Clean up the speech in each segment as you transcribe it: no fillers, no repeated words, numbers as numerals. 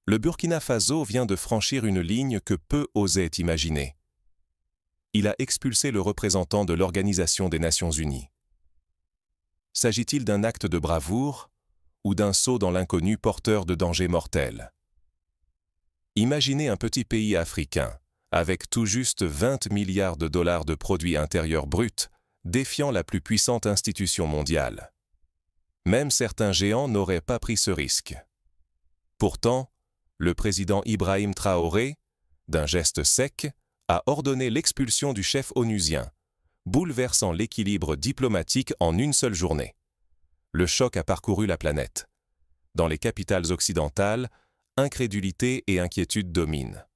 Le Burkina Faso vient de franchir une ligne que peu osaient imaginer. Il a expulsé le représentant de l'Organisation des Nations Unies. S'agit-il d'un acte de bravoure ou d'un saut dans l'inconnu porteur de dangers mortels? Imaginez un petit pays africain, avec tout juste 20 milliards de dollars de produits intérieurs bruts, défiant la plus puissante institution mondiale. Même certains géants n'auraient pas pris ce risque. Pourtant, le président Ibrahim Traoré, d'un geste sec, a ordonné l'expulsion du chef onusien, bouleversant l'équilibre diplomatique en une seule journée. Le choc a parcouru la planète. Dans les capitales occidentales, incrédulité et inquiétude dominent.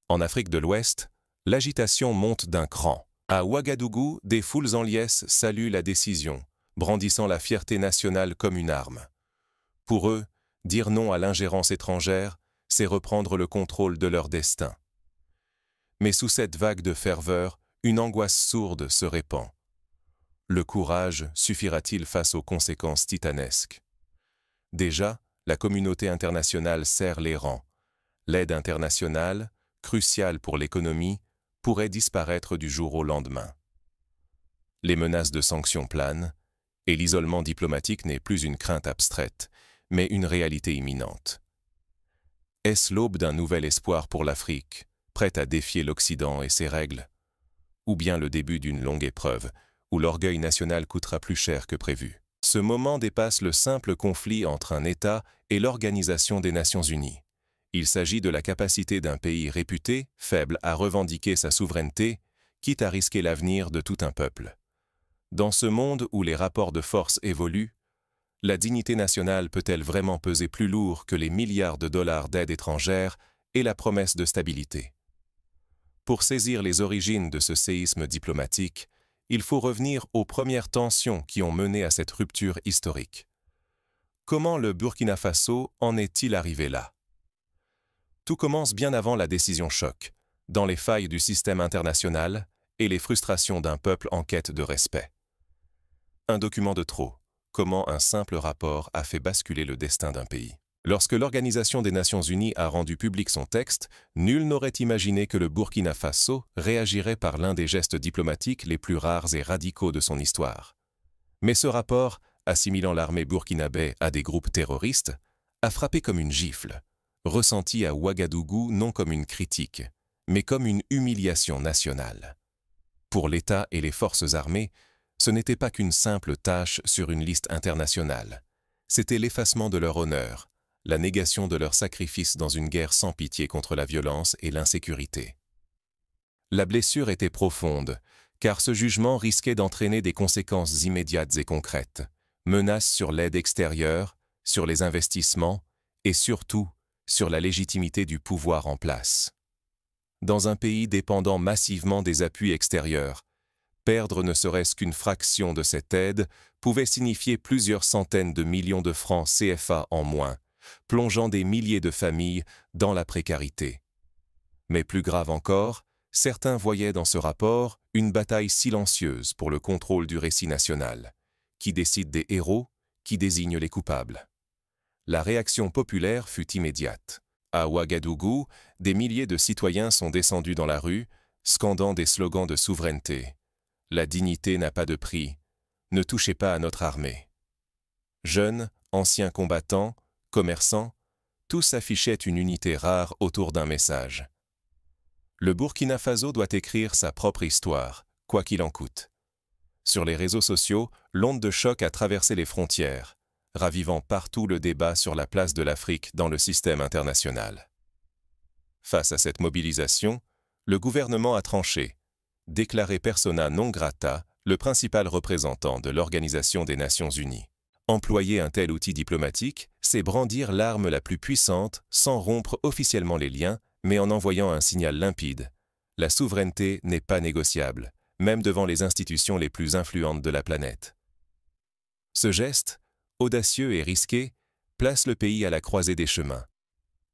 En Afrique de l'Ouest, l'agitation monte d'un cran. À Ouagadougou, des foules en liesse saluent la décision, brandissant la fierté nationale comme une arme. Pour eux, dire non à l'ingérence étrangère, c'est reprendre le contrôle de leur destin. Mais sous cette vague de ferveur, une angoisse sourde se répand. Le courage suffira-t-il face aux conséquences titanesques? Déjà, la communauté internationale serre les rangs. L'aide internationale, cruciale pour l'économie, pourrait disparaître du jour au lendemain. Les menaces de sanctions planent, et l'isolement diplomatique n'est plus une crainte abstraite, mais une réalité imminente. Est-ce l'aube d'un nouvel espoir pour l'Afrique, prête à défier l'Occident et ses règles? Ou bien le début d'une longue épreuve, où l'orgueil national coûtera plus cher que prévu? Ce moment dépasse le simple conflit entre un État et l'Organisation des Nations Unies. Il s'agit de la capacité d'un pays réputé, faible, à revendiquer sa souveraineté, quitte à risquer l'avenir de tout un peuple. Dans ce monde où les rapports de force évoluent, la dignité nationale peut-elle vraiment peser plus lourd que les milliards de dollars d'aide étrangère et la promesse de stabilité? Pour saisir les origines de ce séisme diplomatique, il faut revenir aux premières tensions qui ont mené à cette rupture historique. Comment le Burkina Faso en est-il arrivé là? Tout commence bien avant la décision choc, dans les failles du système international et les frustrations d'un peuple en quête de respect. Un document de trop. Comment un simple rapport a fait basculer le destin d'un pays. Lorsque l'Organisation des Nations Unies a rendu public son texte, nul n'aurait imaginé que le Burkina Faso réagirait par l'un des gestes diplomatiques les plus rares et radicaux de son histoire. Mais ce rapport, assimilant l'armée burkinabé à des groupes terroristes, a frappé comme une gifle, ressenti à Ouagadougou non comme une critique, mais comme une humiliation nationale. Pour l'État et les forces armées, ce n'était pas qu'une simple tâche sur une liste internationale. C'était l'effacement de leur honneur, la négation de leur sacrifice dans une guerre sans pitié contre la violence et l'insécurité. La blessure était profonde, car ce jugement risquait d'entraîner des conséquences immédiates et concrètes, menaces sur l'aide extérieure, sur les investissements et surtout sur la légitimité du pouvoir en place. Dans un pays dépendant massivement des appuis extérieurs, perdre ne serait-ce qu'une fraction de cette aide pouvait signifier plusieurs centaines de millions de francs CFA en moins, plongeant des milliers de familles dans la précarité. Mais plus grave encore, certains voyaient dans ce rapport une bataille silencieuse pour le contrôle du récit national, qui décide des héros, qui désigne les coupables. La réaction populaire fut immédiate. À Ouagadougou, des milliers de citoyens sont descendus dans la rue, scandant des slogans de souveraineté. La dignité n'a pas de prix. Ne touchez pas à notre armée. Jeunes, anciens combattants, commerçants, tous affichaient une unité rare autour d'un message. Le Burkina Faso doit écrire sa propre histoire, quoi qu'il en coûte. Sur les réseaux sociaux, l'onde de choc a traversé les frontières, ravivant partout le débat sur la place de l'Afrique dans le système international. Face à cette mobilisation, le gouvernement a tranché, déclaré persona non grata le principal représentant de l'Organisation des Nations Unies. Employer un tel outil diplomatique, c'est brandir l'arme la plus puissante sans rompre officiellement les liens, mais en envoyant un signal limpide. La souveraineté n'est pas négociable, même devant les institutions les plus influentes de la planète. Ce geste, audacieux et risqué, place le pays à la croisée des chemins.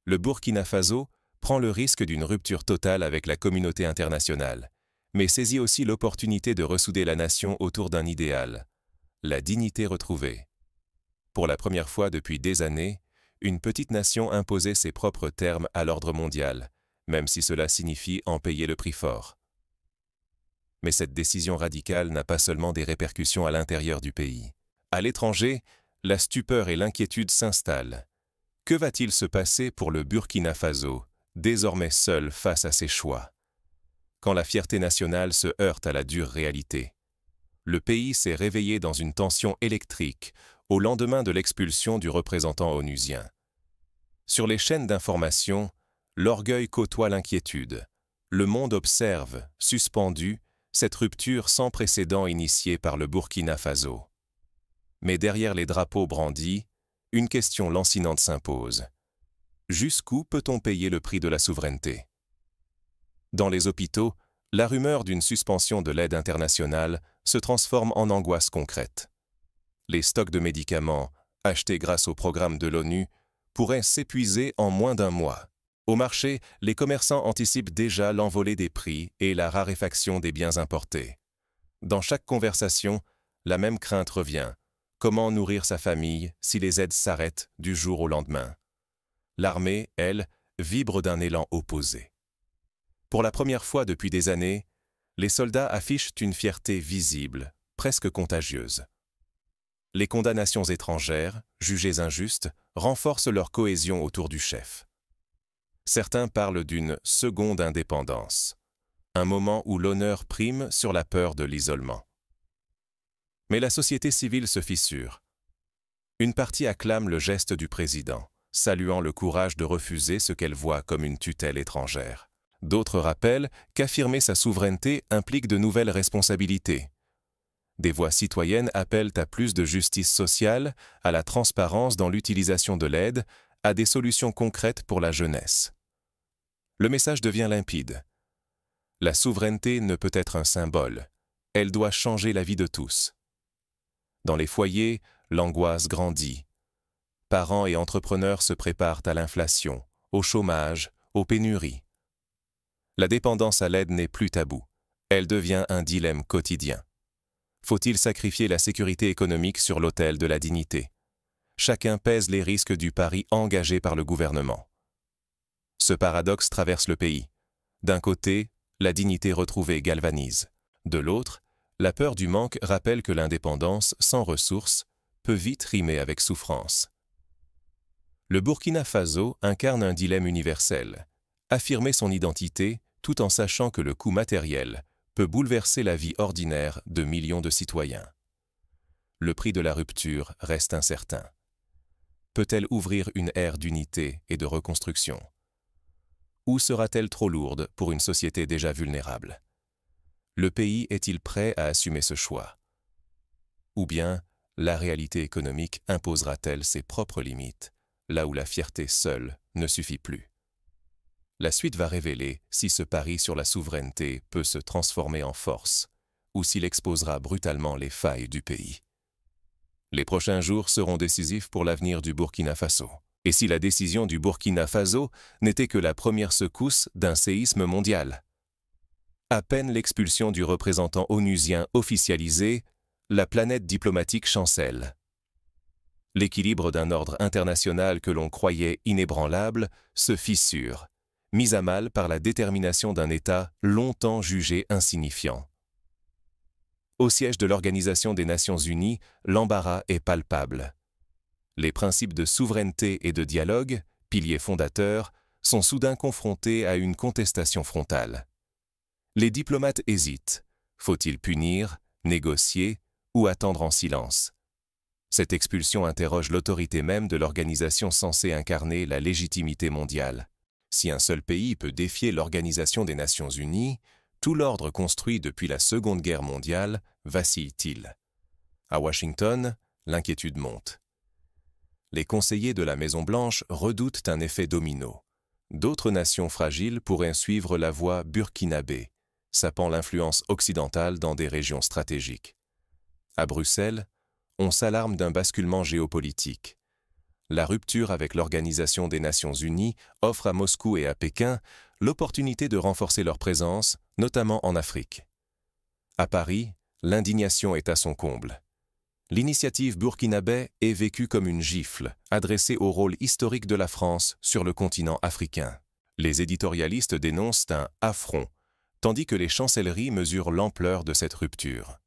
Le Burkina Faso prend le risque d'une rupture totale avec la communauté internationale, mais saisit aussi l'opportunité de ressouder la nation autour d'un idéal, la dignité retrouvée. Pour la première fois depuis des années, une petite nation imposait ses propres termes à l'ordre mondial, même si cela signifie en payer le prix fort. Mais cette décision radicale n'a pas seulement des répercussions à l'intérieur du pays. À l'étranger, la stupeur et l'inquiétude s'installent. Que va-t-il se passer pour le Burkina Faso, désormais seul face à ses choix? Quand la fierté nationale se heurte à la dure réalité. Le pays s'est réveillé dans une tension électrique au lendemain de l'expulsion du représentant onusien. Sur les chaînes d'information, l'orgueil côtoie l'inquiétude. Le monde observe, suspendu, cette rupture sans précédent initiée par le Burkina Faso. Mais derrière les drapeaux brandis, une question lancinante s'impose. Jusqu'où peut-on payer le prix de la souveraineté? Dans les hôpitaux, la rumeur d'une suspension de l'aide internationale se transforme en angoisse concrète. Les stocks de médicaments, achetés grâce au programme de l'ONU, pourraient s'épuiser en moins d'un mois. Au marché, les commerçants anticipent déjà l'envolée des prix et la raréfaction des biens importés. Dans chaque conversation, la même crainte revient. Comment nourrir sa famille si les aides s'arrêtent du jour au lendemain? L'armée, elle, vibre d'un élan opposé. Pour la première fois depuis des années, les soldats affichent une fierté visible, presque contagieuse. Les condamnations étrangères, jugées injustes, renforcent leur cohésion autour du chef. Certains parlent d'une seconde indépendance, un moment où l'honneur prime sur la peur de l'isolement. Mais la société civile se fissure. Une partie acclame le geste du président, saluant le courage de refuser ce qu'elle voit comme une tutelle étrangère. D'autres rappellent qu'affirmer sa souveraineté implique de nouvelles responsabilités. Des voix citoyennes appellent à plus de justice sociale, à la transparence dans l'utilisation de l'aide, à des solutions concrètes pour la jeunesse. Le message devient limpide. La souveraineté ne peut être un symbole. Elle doit changer la vie de tous. Dans les foyers, l'angoisse grandit. Parents et entrepreneurs se préparent à l'inflation, au chômage, aux pénuries. La dépendance à l'aide n'est plus tabou. Elle devient un dilemme quotidien. Faut-il sacrifier la sécurité économique sur l'autel de la dignité? Chacun pèse les risques du pari engagé par le gouvernement. Ce paradoxe traverse le pays. D'un côté, la dignité retrouvée galvanise. De l'autre, la peur du manque rappelle que l'indépendance, sans ressources, peut vite rimer avec souffrance. Le Burkina Faso incarne un dilemme universel. Affirmer son identité, tout en sachant que le coût matériel peut bouleverser la vie ordinaire de millions de citoyens. Le prix de la rupture reste incertain. Peut-elle ouvrir une ère d'unité et de reconstruction? Ou sera-t-elle trop lourde pour une société déjà vulnérable? Le pays est-il prêt à assumer ce choix? Ou bien, la réalité économique imposera-t-elle ses propres limites, là où la fierté seule ne suffit plus? La suite va révéler si ce pari sur la souveraineté peut se transformer en force, ou s'il exposera brutalement les failles du pays. Les prochains jours seront décisifs pour l'avenir du Burkina Faso. Et si la décision du Burkina Faso n'était que la première secousse d'un séisme mondial? À peine l'expulsion du représentant onusien officialisée, la planète diplomatique chancelle. L'équilibre d'un ordre international que l'on croyait inébranlable se fissure, mis à mal par la détermination d'un État longtemps jugé insignifiant. Au siège de l'Organisation des Nations Unies, l'embarras est palpable. Les principes de souveraineté et de dialogue, piliers fondateurs, sont soudain confrontés à une contestation frontale. Les diplomates hésitent. Faut-il punir, négocier ou attendre en silence? Cette expulsion interroge l'autorité même de l'organisation censée incarner la légitimité mondiale. Si un seul pays peut défier l'Organisation des Nations Unies, tout l'ordre construit depuis la Seconde Guerre mondiale vacille-t-il? À Washington, l'inquiétude monte. Les conseillers de la Maison-Blanche redoutent un effet domino. D'autres nations fragiles pourraient suivre la voie burkinabé, sapant l'influence occidentale dans des régions stratégiques. À Bruxelles, on s'alarme d'un basculement géopolitique. La rupture avec l'Organisation des Nations Unies offre à Moscou et à Pékin l'opportunité de renforcer leur présence, notamment en Afrique. À Paris, l'indignation est à son comble. L'initiative burkinabé est vécue comme une gifle, adressée au rôle historique de la France sur le continent africain. Les éditorialistes dénoncent un affront, tandis que les chancelleries mesurent l'ampleur de cette rupture.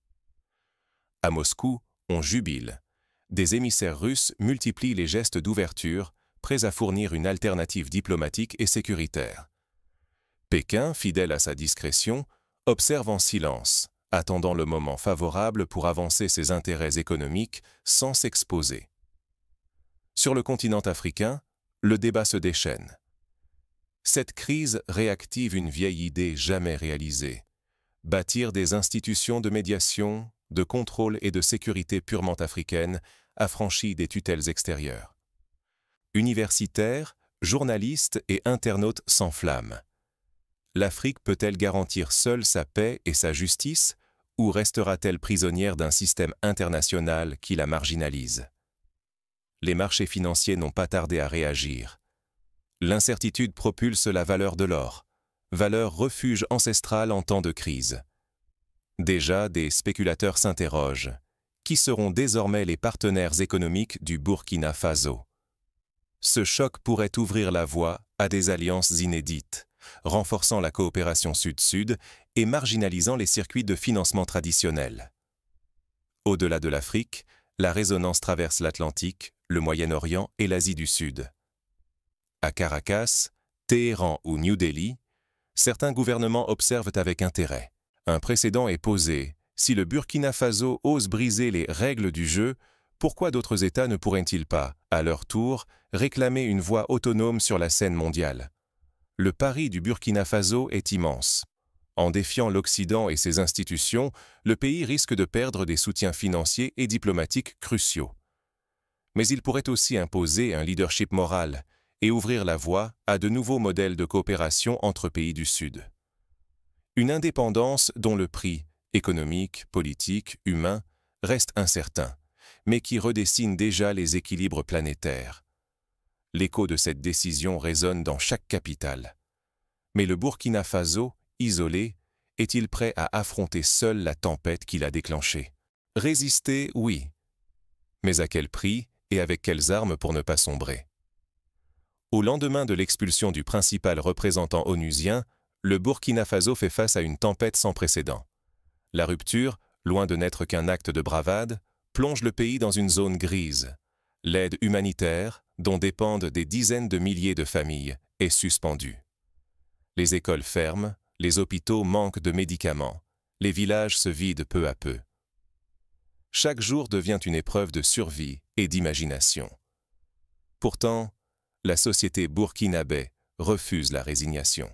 À Moscou, on jubile. Des émissaires russes multiplient les gestes d'ouverture, prêts à fournir une alternative diplomatique et sécuritaire. Pékin, fidèle à sa discrétion, observe en silence, attendant le moment favorable pour avancer ses intérêts économiques sans s'exposer. Sur le continent africain, le débat se déchaîne. Cette crise réactive une vieille idée jamais réalisée: bâtir des institutions de médiation, de contrôle et de sécurité purement africaines, affranchies des tutelles extérieures. Universitaires, journalistes et internautes s'enflamment. L'Afrique peut-elle garantir seule sa paix et sa justice, ou restera-t-elle prisonnière d'un système international qui la marginalise? Les marchés financiers n'ont pas tardé à réagir. L'incertitude propulse la valeur de l'or, valeur refuge ancestrale en temps de crise. Déjà, des spéculateurs s'interrogent. Qui seront désormais les partenaires économiques du Burkina Faso? Ce choc pourrait ouvrir la voie à des alliances inédites, renforçant la coopération sud-sud et marginalisant les circuits de financement traditionnels. Au-delà de l'Afrique, la résonance traverse l'Atlantique, le Moyen-Orient et l'Asie du Sud. À Caracas, Téhéran ou New Delhi, certains gouvernements observent avec intérêt. Un précédent est posé. Si le Burkina Faso ose briser les règles du jeu, pourquoi d'autres États ne pourraient-ils pas, à leur tour, réclamer une voix autonome sur la scène mondiale? Le pari du Burkina Faso est immense. En défiant l'Occident et ses institutions, le pays risque de perdre des soutiens financiers et diplomatiques cruciaux. Mais il pourrait aussi imposer un leadership moral et ouvrir la voie à de nouveaux modèles de coopération entre pays du Sud. Une indépendance dont le prix, économique, politique, humain, reste incertain, mais qui redessine déjà les équilibres planétaires. L'écho de cette décision résonne dans chaque capitale. Mais le Burkina Faso, isolé, est-il prêt à affronter seul la tempête qu'il a déclenchée? Résister, oui. Mais à quel prix et avec quelles armes pour ne pas sombrer? Au lendemain de l'expulsion du principal représentant onusien, le Burkina Faso fait face à une tempête sans précédent. La rupture, loin de n'être qu'un acte de bravade, plonge le pays dans une zone grise. L'aide humanitaire, dont dépendent des dizaines de milliers de familles, est suspendue. Les écoles ferment, les hôpitaux manquent de médicaments, les villages se vident peu à peu. Chaque jour devient une épreuve de survie et d'imagination. Pourtant, la société burkinabé refuse la résignation.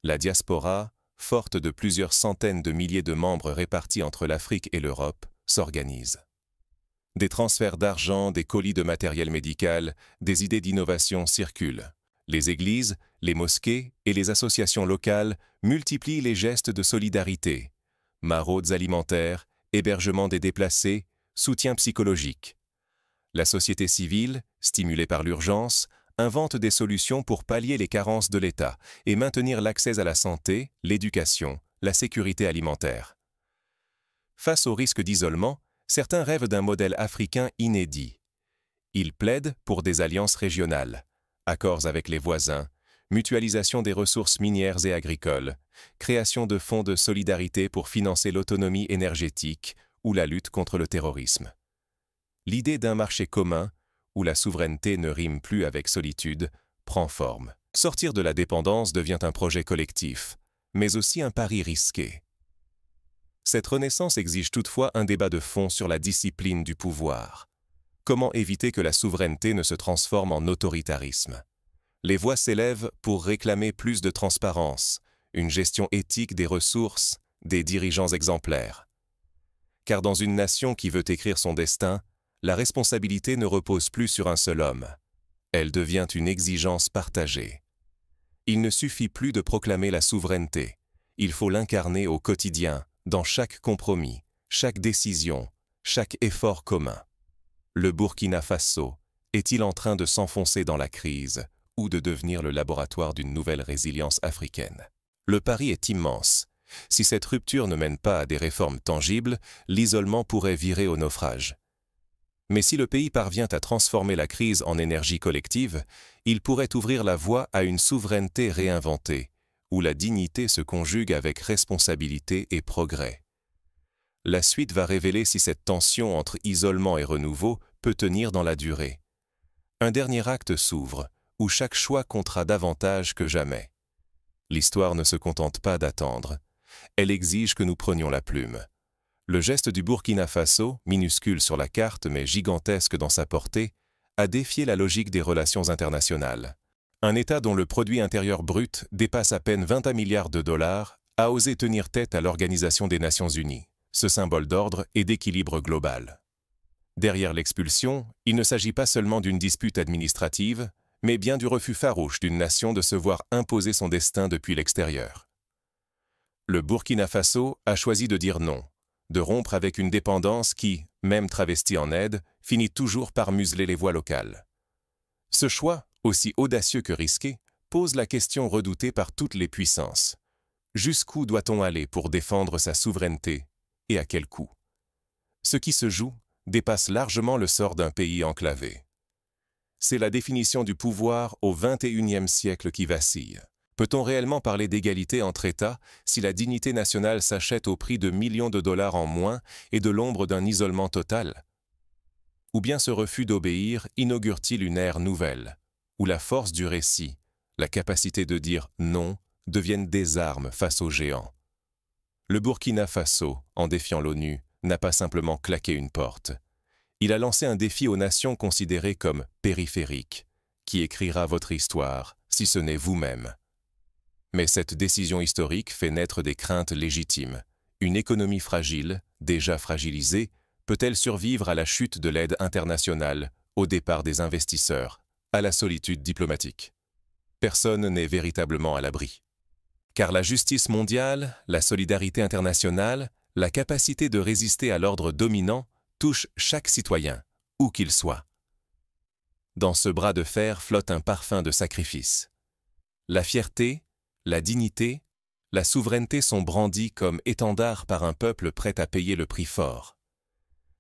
La diaspora, forte de plusieurs centaines de milliers de membres répartis entre l'Afrique et l'Europe, s'organise. Des transferts d'argent, des colis de matériel médical, des idées d'innovation circulent. Les églises, les mosquées et les associations locales multiplient les gestes de solidarité. Maraudes alimentaires, hébergement des déplacés, soutien psychologique. La société civile, stimulée par l'urgence, invente des solutions pour pallier les carences de l'État et maintenir l'accès à la santé, l'éducation, la sécurité alimentaire. Face au risque d'isolement, certains rêvent d'un modèle africain inédit. Ils plaident pour des alliances régionales, accords avec les voisins, mutualisation des ressources minières et agricoles, création de fonds de solidarité pour financer l'autonomie énergétique ou la lutte contre le terrorisme. L'idée d'un marché commun, où la souveraineté ne rime plus avec solitude, prend forme. Sortir de la dépendance devient un projet collectif, mais aussi un pari risqué. Cette renaissance exige toutefois un débat de fond sur la discipline du pouvoir. Comment éviter que la souveraineté ne se transforme en autoritarisme? Les voix s'élèvent pour réclamer plus de transparence, une gestion éthique des ressources, des dirigeants exemplaires. Car dans une nation qui veut écrire son destin, la responsabilité ne repose plus sur un seul homme. Elle devient une exigence partagée. Il ne suffit plus de proclamer la souveraineté. Il faut l'incarner au quotidien, dans chaque compromis, chaque décision, chaque effort commun. Le Burkina Faso est-il en train de s'enfoncer dans la crise ou de devenir le laboratoire d'une nouvelle résilience africaine? Le pari est immense, Si cette rupture ne mène pas à des réformes tangibles, l'isolement pourrait virer au naufrage. Mais si le pays parvient à transformer la crise en énergie collective, il pourrait ouvrir la voie à une souveraineté réinventée, où la dignité se conjugue avec responsabilité et progrès. La suite va révéler si cette tension entre isolement et renouveau peut tenir dans la durée. Un dernier acte s'ouvre, où chaque choix comptera davantage que jamais. L'histoire ne se contente pas d'attendre. Elle exige que nous prenions la plume. Le geste du Burkina Faso, minuscule sur la carte mais gigantesque dans sa portée, a défié la logique des relations internationales. Un État dont le produit intérieur brut dépasse à peine 21 milliards de dollars a osé tenir tête à l'Organisation des Nations Unies, ce symbole d'ordre et d'équilibre global. Derrière l'expulsion, il ne s'agit pas seulement d'une dispute administrative, mais bien du refus farouche d'une nation de se voir imposer son destin depuis l'extérieur. Le Burkina Faso a choisi de dire non, de rompre avec une dépendance qui, même travestie en aide, finit toujours par museler les voix locales. Ce choix, aussi audacieux que risqué, pose la question redoutée par toutes les puissances. Jusqu'où doit-on aller pour défendre sa souveraineté, et à quel coût? Ce qui se joue dépasse largement le sort d'un pays enclavé. C'est la définition du pouvoir au XXIe siècle qui vacille. Peut-on réellement parler d'égalité entre États si la dignité nationale s'achète au prix de millions de dollars en moins et de l'ombre d'un isolement total? Ou bien ce refus d'obéir inaugure-t-il une ère nouvelle, où la force du récit, la capacité de dire non, deviennent des armes face aux géants? Le Burkina Faso, en défiant l'ONU, n'a pas simplement claqué une porte. Il a lancé un défi aux nations considérées comme périphériques. Qui écrira votre histoire, si ce n'est vous-même? Mais cette décision historique fait naître des craintes légitimes. Une économie fragile, déjà fragilisée, peut-elle survivre à la chute de l'aide internationale, au départ des investisseurs, à la solitude diplomatique? Personne n'est véritablement à l'abri. Car la justice mondiale, la solidarité internationale, la capacité de résister à l'ordre dominant touchent chaque citoyen, où qu'il soit. Dans ce bras de fer flotte un parfum de sacrifice. La fierté, la dignité, la souveraineté sont brandies comme étendards par un peuple prêt à payer le prix fort.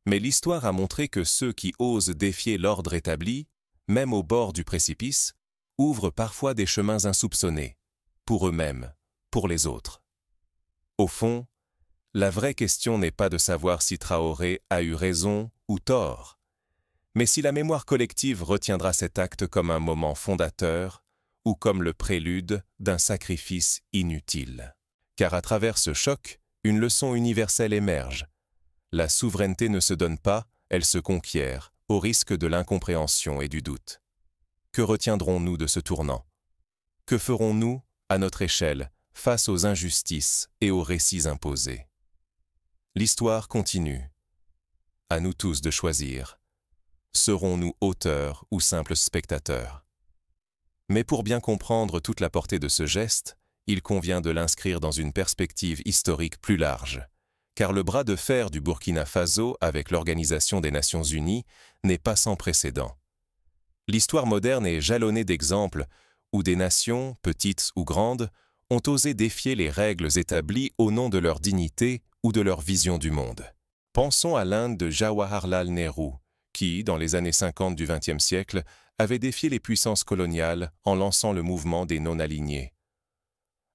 Mais l'histoire a montré que ceux qui osent défier l'ordre établi, même au bord du précipice, ouvrent parfois des chemins insoupçonnés, pour eux-mêmes, pour les autres. Au fond, la vraie question n'est pas de savoir si Traoré a eu raison ou tort, mais si la mémoire collective retiendra cet acte comme un moment fondateur ou comme le prélude d'un sacrifice inutile. Car à travers ce choc, une leçon universelle émerge. La souveraineté ne se donne pas, elle se conquiert, au risque de l'incompréhension et du doute. Que retiendrons-nous de ce tournant? Que ferons-nous, à notre échelle, face aux injustices et aux récits imposés? L'histoire continue. À nous tous de choisir. Serons-nous auteurs ou simples spectateurs? Mais pour bien comprendre toute la portée de ce geste, il convient de l'inscrire dans une perspective historique plus large, car le bras de fer du Burkina Faso avec l'Organisation des Nations Unies n'est pas sans précédent. L'histoire moderne est jalonnée d'exemples où des nations, petites ou grandes, ont osé défier les règles établies au nom de leur dignité ou de leur vision du monde. Pensons à l'Inde de Jawaharlal Nehru, qui, dans les années 50 du XXe siècle, avait défié les puissances coloniales en lançant le mouvement des non-alignés.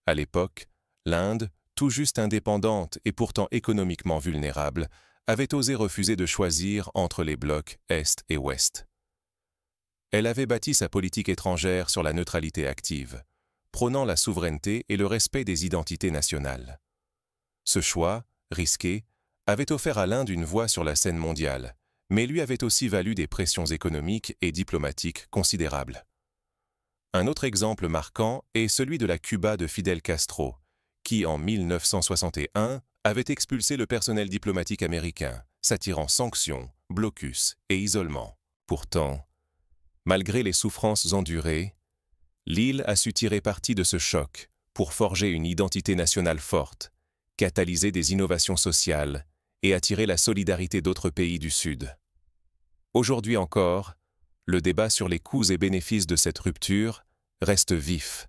À l'époque, l'Inde, tout juste indépendante et pourtant économiquement vulnérable, avait osé refuser de choisir entre les blocs Est et Ouest. Elle avait bâti sa politique étrangère sur la neutralité active, prônant la souveraineté et le respect des identités nationales. Ce choix, risqué, avait offert à l'Inde une voix sur la scène mondiale, mais lui avait aussi valu des pressions économiques et diplomatiques considérables. Un autre exemple marquant est celui de la Cuba de Fidel Castro, qui en 1961 avait expulsé le personnel diplomatique américain, s'attirant sanctions, blocus et isolement. Pourtant, malgré les souffrances endurées, l'île a su tirer parti de ce choc pour forger une identité nationale forte, catalyser des innovations sociales et attirer la solidarité d'autres pays du Sud. Aujourd'hui encore, le débat sur les coûts et bénéfices de cette rupture reste vif.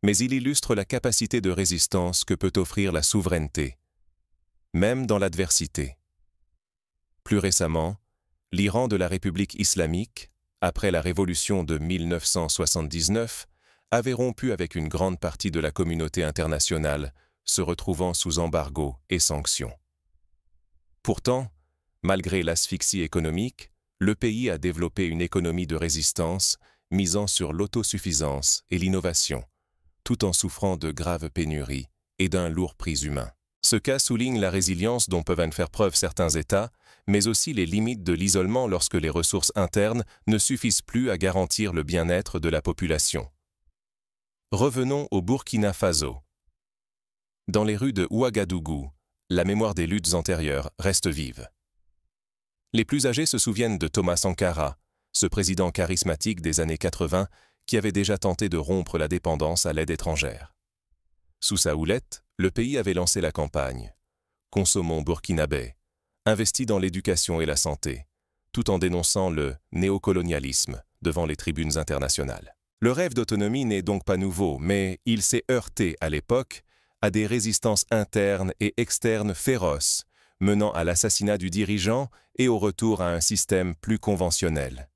mais il illustre la capacité de résistance que peut offrir la souveraineté, même dans l'adversité. Plus récemment, l'Iran de la République islamique, après la révolution de 1979, avait rompu avec une grande partie de la communauté internationale, se retrouvant sous embargo et sanctions. Pourtant, malgré l'asphyxie économique, le pays a développé une économie de résistance misant sur l'autosuffisance et l'innovation, tout en souffrant de graves pénuries et d'un lourd prix humain. Ce cas souligne la résilience dont peuvent faire preuve certains États, mais aussi les limites de l'isolement lorsque les ressources internes ne suffisent plus à garantir le bien-être de la population. Revenons au Burkina Faso. Dans les rues de Ouagadougou, la mémoire des luttes antérieures reste vive. Les plus âgés se souviennent de Thomas Sankara, ce président charismatique des années 80 qui avait déjà tenté de rompre la dépendance à l'aide étrangère. Sous sa houlette, le pays avait lancé la campagne « Consommons burkinabé », investi dans l'éducation et la santé, tout en dénonçant le néocolonialisme devant les tribunes internationales. Le rêve d'autonomie n'est donc pas nouveau, mais il s'est heurté à l'époque à des résistances internes et externes féroces, menant à l'assassinat du dirigeant et au retour à un système plus conventionnel.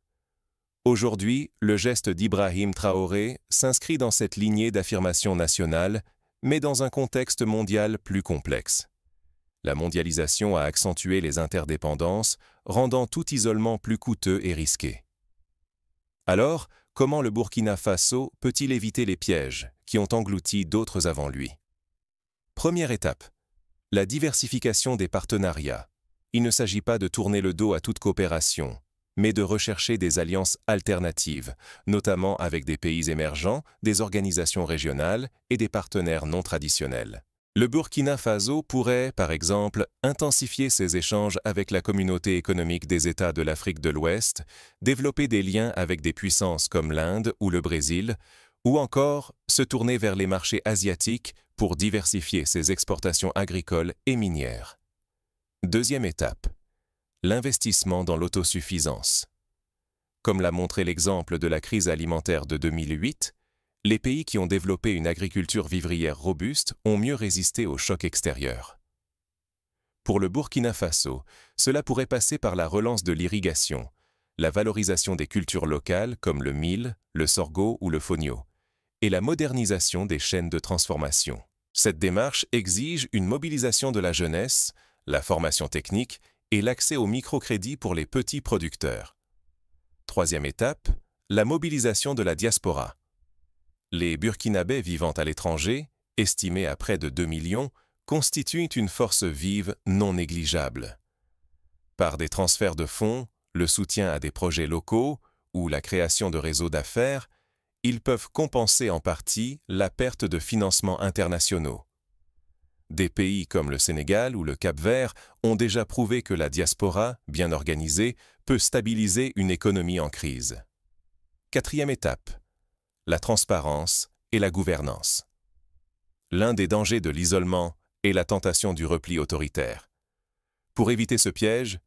Aujourd'hui, le geste d'Ibrahim Traoré s'inscrit dans cette lignée d'affirmation nationale, mais dans un contexte mondial plus complexe. La mondialisation a accentué les interdépendances, rendant tout isolement plus coûteux et risqué. Alors, comment le Burkina Faso peut-il éviter les pièges qui ont englouti d'autres avant lui? Première étape, la diversification des partenariats. Il ne s'agit pas de tourner le dos à toute coopération, mais de rechercher des alliances alternatives, notamment avec des pays émergents, des organisations régionales et des partenaires non traditionnels. Le Burkina Faso pourrait, par exemple, intensifier ses échanges avec la communauté économique des États de l'Afrique de l'Ouest, développer des liens avec des puissances comme l'Inde ou le Brésil, ou encore se tourner vers les marchés asiatiques pour diversifier ses exportations agricoles et minières. Deuxième étape, l'investissement dans l'autosuffisance. Comme l'a montré l'exemple de la crise alimentaire de 2008, les pays qui ont développé une agriculture vivrière robuste ont mieux résisté aux chocs extérieurs. Pour le Burkina Faso, cela pourrait passer par la relance de l'irrigation, la valorisation des cultures locales comme le mil, le sorgho ou le fonio, et la modernisation des chaînes de transformation. Cette démarche exige une mobilisation de la jeunesse, la formation technique et l'accès au microcrédit pour les petits producteurs. Troisième étape, la mobilisation de la diaspora. Les Burkinabés vivant à l'étranger, estimés à près de 2 millions, constituent une force vive non négligeable. Par des transferts de fonds, le soutien à des projets locaux ou la création de réseaux d'affaires, ils peuvent compenser en partie la perte de financements internationaux. Des pays comme le Sénégal ou le Cap-Vert ont déjà prouvé que la diaspora, bien organisée, peut stabiliser une économie en crise. Quatrième étape, la transparence et la gouvernance. L'un des dangers de l'isolement est la tentation du repli autoritaire. Pour éviter ce piège,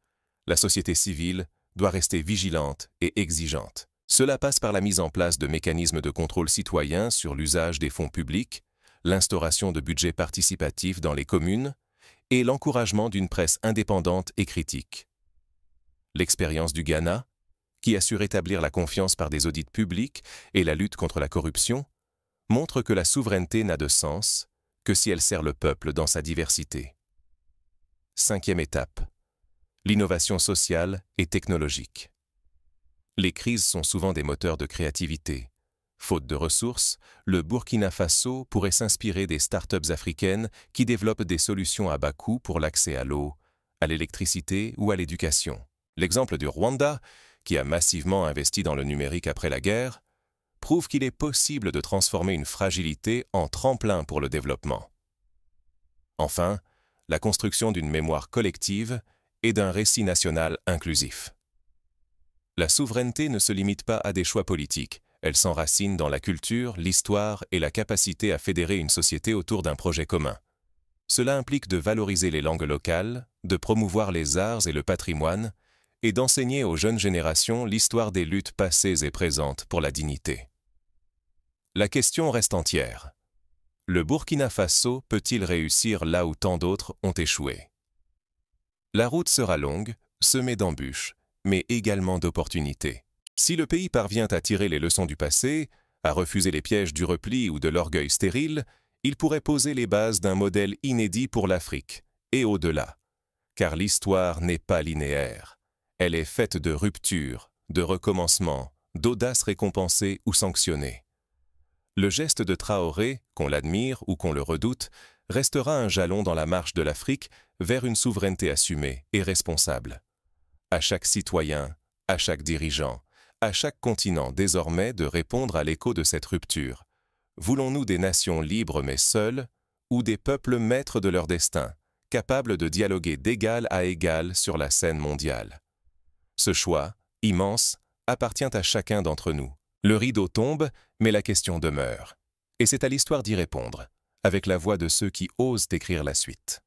la société civile doit rester vigilante et exigeante. Cela passe par la mise en place de mécanismes de contrôle citoyen sur l'usage des fonds publics, l'instauration de budgets participatifs dans les communes et l'encouragement d'une presse indépendante et critique. L'expérience du Ghana, qui a su rétablir la confiance par des audits publics et la lutte contre la corruption, montre que la souveraineté n'a de sens que si elle sert le peuple dans sa diversité. Cinquième étape, l'innovation sociale et technologique. Les crises sont souvent des moteurs de créativité. Faute de ressources, le Burkina Faso pourrait s'inspirer des startups africaines qui développent des solutions à bas coût pour l'accès à l'eau, à l'électricité ou à l'éducation. L'exemple du Rwanda, qui a massivement investi dans le numérique après la guerre, prouve qu'il est possible de transformer une fragilité en tremplin pour le développement. Enfin, la construction d'une mémoire collective et d'un récit national inclusif. La souveraineté ne se limite pas à des choix politiques, elle s'enracine dans la culture, l'histoire et la capacité à fédérer une société autour d'un projet commun. Cela implique de valoriser les langues locales, de promouvoir les arts et le patrimoine, et d'enseigner aux jeunes générations l'histoire des luttes passées et présentes pour la dignité. La question reste entière. Le Burkina Faso peut-il réussir là où tant d'autres ont échoué? La route sera longue, semée d'embûches, mais également d'opportunités. Si le pays parvient à tirer les leçons du passé, à refuser les pièges du repli ou de l'orgueil stérile, il pourrait poser les bases d'un modèle inédit pour l'Afrique, et au-delà. Car l'histoire n'est pas linéaire. Elle est faite de ruptures, de recommencements, d'audace récompensée ou sanctionnée. Le geste de Traoré, qu'on l'admire ou qu'on le redoute, restera un jalon dans la marche de l'Afrique vers une souveraineté assumée et responsable. À chaque citoyen, à chaque dirigeant, à chaque continent désormais de répondre à l'écho de cette rupture. Voulons-nous des nations libres mais seules, ou des peuples maîtres de leur destin, capables de dialoguer d'égal à égal sur la scène mondiale? Ce choix, immense, appartient à chacun d'entre nous. Le rideau tombe, mais la question demeure. Et c'est à l'histoire d'y répondre, avec la voix de ceux qui osent écrire la suite.